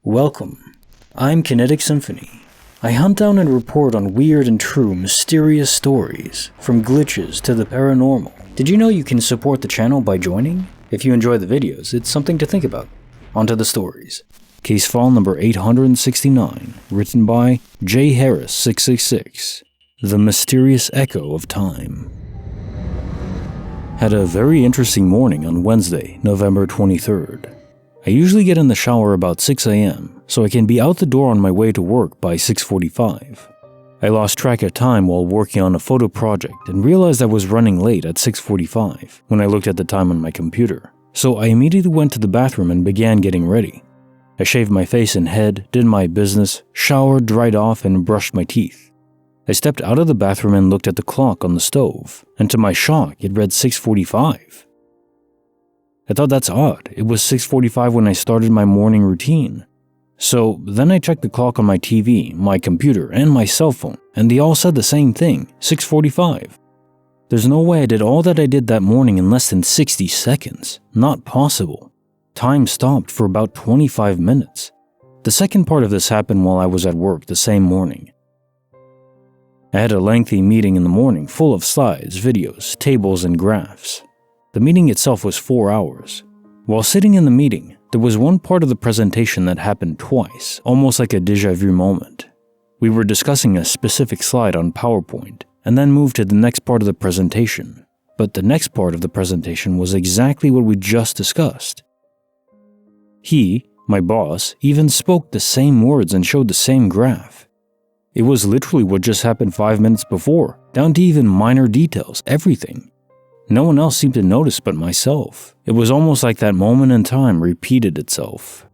Welcome. I'm Kinetic Symphony. I hunt down and report on weird and true mysterious stories, from glitches to the paranormal. Did you know you can support the channel by joining? If you enjoy the videos, it's something to think about. On to the stories. Case file number 869, written by J. Harris 666. The Mysterious Echo of Time. Had a very interesting morning on Wednesday, November 23rd. I usually get in the shower about 6 a.m., so I can be out the door on my way to work by 6:45. I lost track of time while working on a photo project and realized I was running late at 6:45 when I looked at the time on my computer, so I immediately went to the bathroom and began getting ready. I shaved my face and head, did my business, showered, dried off, and brushed my teeth. I stepped out of the bathroom and looked at the clock on the stove, and to my shock, it read 6:45. I thought that's odd. It was 6:45 when I started my morning routine. So then I checked the clock on my TV, my computer, and my cell phone, and they all said the same thing, 6:45. There's no way I did all that I did that morning in less than 60 seconds. Not possible. Time stopped for about 25 minutes. The second part of this happened while I was at work the same morning. I had a lengthy meeting in the morning full of slides, videos, tables, and graphs. The meeting itself was 4 hours. While sitting in the meeting, there was one part of the presentation that happened twice, almost like a Deja vu moment. We were discussing a specific slide on PowerPoint, and then moved to the next part of the presentation. But the next part of the presentation was exactly what we just discussed. He, my boss, even spoke the same words and showed the same graph. It was literally what just happened 5 minutes before, down to even minor details, everything. No one else seemed to notice but myself. It was almost like that moment in time repeated itself.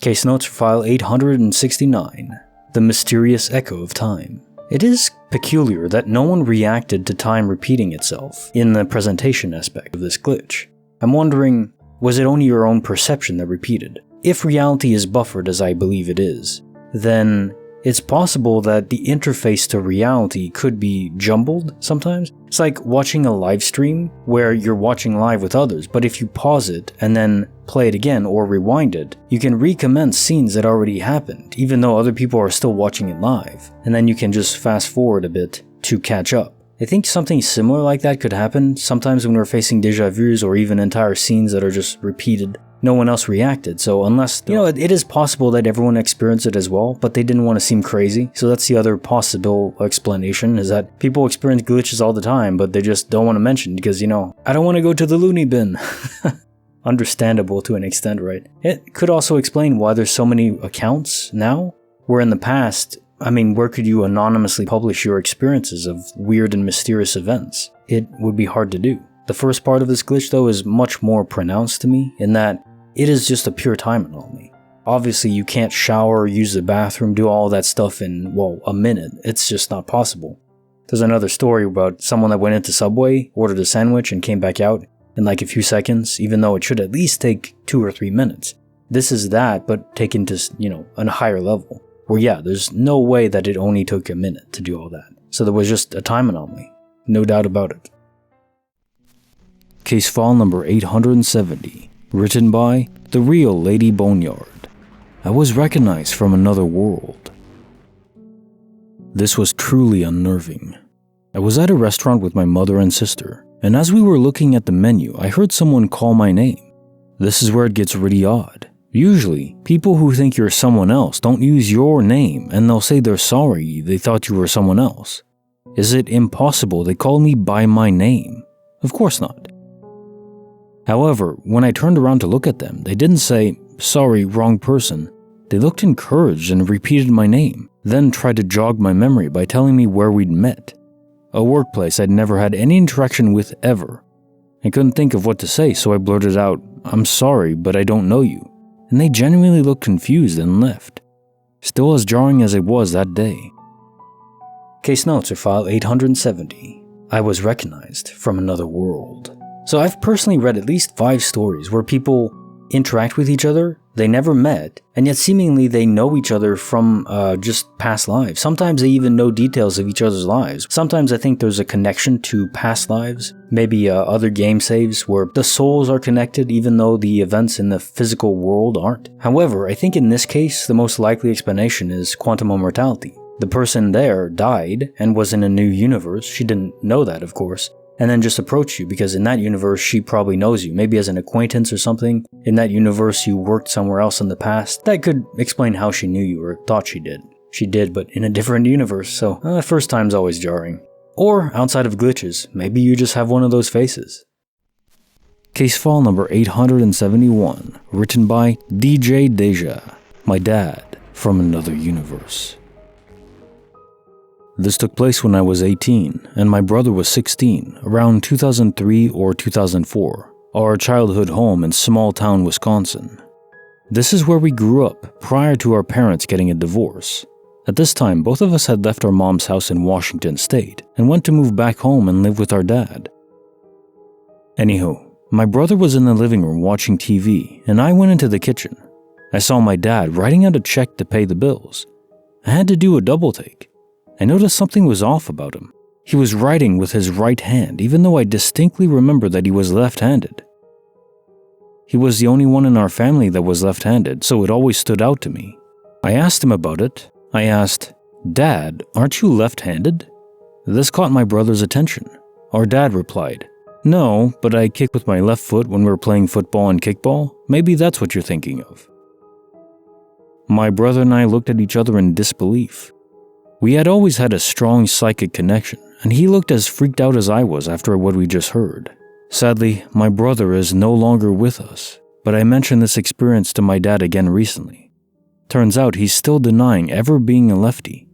Case notes for file 869, The Mysterious Echo of Time. It is peculiar that no one reacted to time repeating itself in the presentation aspect of this glitch. I'm wondering, was it only your own perception that repeated? If reality is buffered as I believe it is, then it's possible that the interface to reality could be jumbled sometimes. It's like watching a live stream where you're watching live with others, but if you pause it and then play it again or rewind it, you can recommence scenes that already happened, even though other people are still watching it live. And then you can just fast forward a bit to catch up. I think something similar like that could happen sometimes when we're facing déjà vus or even entire scenes that are just repeated. No one else reacted, so unless, it is possible that everyone experienced it as well, but they didn't want to seem crazy. So that's the other possible explanation, is that people experience glitches all the time, but they just don't want to mention because, I don't want to go to the loony bin. Understandable to an extent, right? It could also explain why there's so many accounts now, where in the past, where could you anonymously publish your experiences of weird and mysterious events? It would be hard to do. The first part of this glitch, though, is much more pronounced to me in that it is just a pure time anomaly. Obviously, you can't shower, use the bathroom, do all that stuff in, a minute. It's just not possible. There's another story about someone that went into Subway, ordered a sandwich, and came back out in like a few seconds, even though it should at least take 2 or 3 minutes. This is that, but taken to, a higher level. Where, there's no way that it only took a minute to do all that. So there was just a time anomaly. No doubt about it. Case file number 870, written by Therealladyboneyard. I was recognized from another world. This was truly unnerving. I was at a restaurant with my mother and sister, and as we were looking at the menu, I heard someone call my name. This is where it gets really odd. Usually, people who think you're someone else don't use your name, and they'll say they're sorry they thought you were someone else. Is it impossible they called me by my name? Of course not. However, when I turned around to look at them, they didn't say, "Sorry, wrong person." They looked encouraged and repeated my name, then tried to jog my memory by telling me where we'd met. A workplace I'd never had any interaction with ever. I couldn't think of what to say, so I blurted out, "I'm sorry, but I don't know you." And they genuinely looked confused and left. Still as jarring as it was that day. Case notes are file 870. I was recognized from another world. So I've personally read at least 5 stories where people interact with each other They never met, and yet seemingly they know each other from just past lives. Sometimes they even know details of each other's lives. Sometimes I think there's a connection to past lives, maybe other game saves where the souls are connected even though the events in the physical world aren't. However, I think in this case, the most likely explanation is quantum immortality. The person there died and was in a new universe. She didn't know that, of course. And then just approach you, because in that universe she probably knows you, maybe as an acquaintance or something. In that universe you worked somewhere else in the past. That could explain how she knew you, or thought she did. She did, but in a different universe, so first time's always jarring. Or, outside of glitches, maybe you just have one of those faces. Case file number 871, written by DJ Deja, my dad from another universe. This took place when I was 18 and my brother was 16, around 2003 or 2004, our childhood home in small town Wisconsin. This is where we grew up prior to our parents getting a divorce. At this time, both of us had left our mom's house in Washington state and went to move back home and live with our dad. Anywho, my brother was in the living room watching TV and I went into the kitchen. I saw my dad writing out a check to pay the bills. I had to do a double take. I noticed something was off about him. He was writing with his right hand, even though I distinctly remember that he was left-handed. He was the only one in our family that was left-handed, so it always stood out to me. I asked him about it. I asked, "Dad, aren't you left-handed?" This caught my brother's attention. Our dad replied, "No, but I kick with my left foot when we're playing football and kickball. Maybe that's what you're thinking of." My brother and I looked at each other in disbelief. We had always had a strong psychic connection, and he looked as freaked out as I was after what we just heard. Sadly, my brother is no longer with us, but I mentioned this experience to my dad again recently. Turns out he's still denying ever being a lefty.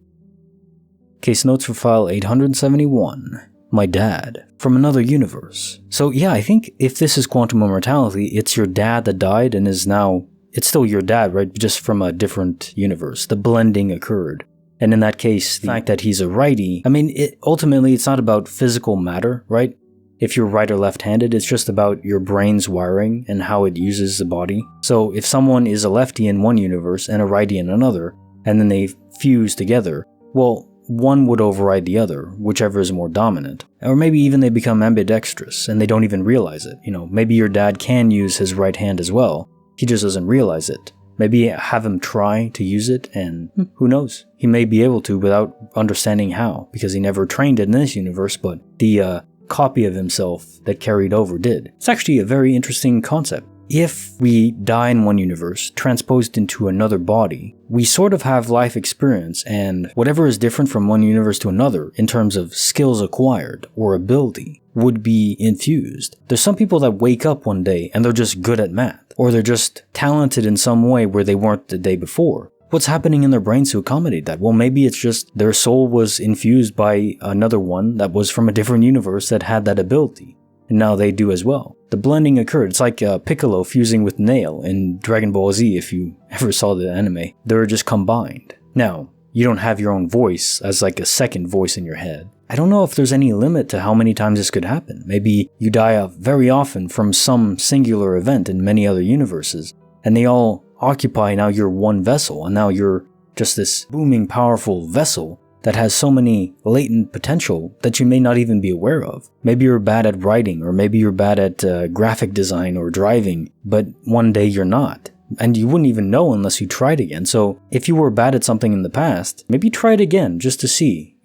Case notes for file 871. My dad from another universe. So yeah, I think if this is quantum immortality, it's your dad that died and is now, it's still your dad, right? Just from a different universe. The blending occurred. And in that case, the fact that he's a righty, I mean, ultimately it's not about physical matter, right? If you're right or left-handed, it's just about your brain's wiring and how it uses the body. So if someone is a lefty in one universe and a righty in another, and then they fuse together, well, one would override the other, whichever is more dominant. Or maybe even they become ambidextrous and they don't even realize it. You know, maybe your dad can use his right hand as well. He just doesn't realize it. Maybe have him try to use it, and who knows? He may be able to without understanding how, because he never trained it in this universe, but the copy of himself that carried over did. It's actually a very interesting concept. If we die in one universe, transposed into another body, we sort of have life experience, and whatever is different from one universe to another in terms of skills acquired or ability would be infused. There's some people that wake up one day and they're just good at math, or they're just talented in some way where they weren't the day before. What's happening in their brains to accommodate that? Well, maybe it's just their soul was infused by another one that was from a different universe that had that ability. And now they do as well. The blending occurred. It's like Piccolo fusing with Nail in Dragon Ball Z, if you ever saw the anime. They're just combined. Now, you don't have your own voice as like a second voice in your head. I don't know if there's any limit to how many times this could happen. Maybe you die very often from some singular event in many other universes, and they all occupy now your one vessel, and now you're just this booming, powerful vessel that has so many latent potential that you may not even be aware of. Maybe you're bad at writing, or maybe you're bad at graphic design or driving, but one day you're not. And you wouldn't even know unless you tried again. So if you were bad at something in the past, maybe try it again just to see,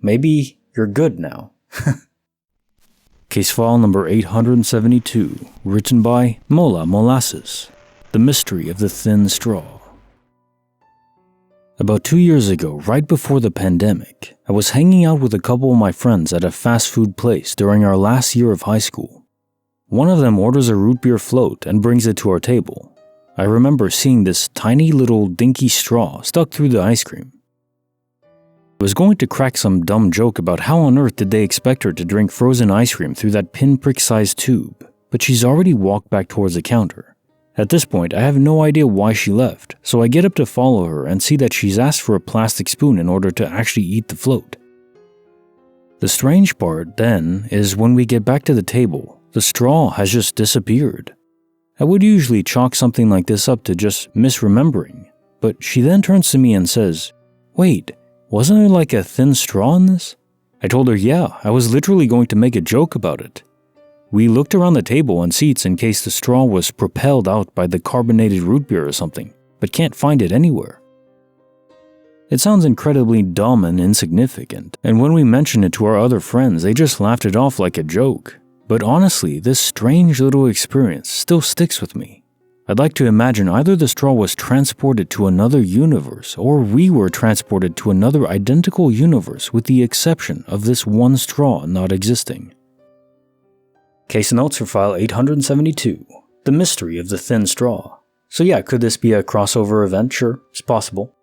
maybe you're good now. Case file number 872, written by MolaMolasses, The Mystery of the Thin Straw. About 2 years ago, right before the pandemic, I was hanging out with a couple of my friends at a fast food place during our last year of high school. One of them orders a root beer float and brings it to our table. I remember seeing this tiny little dinky straw stuck through the ice cream. I was going to crack some dumb joke about how on earth did they expect her to drink frozen ice cream through that pinprick-sized tube, but she's already walked back towards the counter. At this point, I have no idea why she left, so I get up to follow her and see that she's asked for a plastic spoon in order to actually eat the float. The strange part, then, is when we get back to the table, the straw has just disappeared. I would usually chalk something like this up to just misremembering, but she then turns to me and says, "Wait, wasn't there like a thin straw in this?" I told her, yeah, I was literally going to make a joke about it. We looked around the table and seats in case the straw was propelled out by the carbonated root beer or something, but can't find it anywhere. It sounds incredibly dumb and insignificant, and when we mentioned it to our other friends, they just laughed it off like a joke. But honestly, this strange little experience still sticks with me. I'd like to imagine either the straw was transported to another universe, or we were transported to another identical universe with the exception of this one straw not existing. Case notes for file 872, The Mystery of the Thin Straw. So yeah, could this be a crossover event? Sure, it's possible.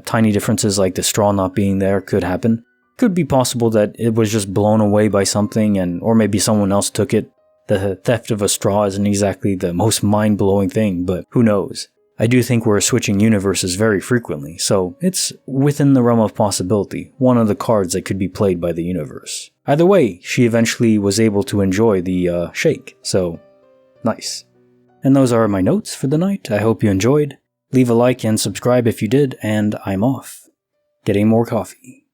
Tiny differences like the straw not being there could happen. Could be possible that it was just blown away by something or maybe someone else took it. The theft of a straw isn't exactly the most mind-blowing thing, but who knows. I do think we're switching universes very frequently, so it's within the realm of possibility, one of the cards that could be played by the universe. Either way, she eventually was able to enjoy the shake, so nice. And those are my notes for the night. I hope you enjoyed. Leave a like and subscribe if you did, and I'm off. Getting more coffee.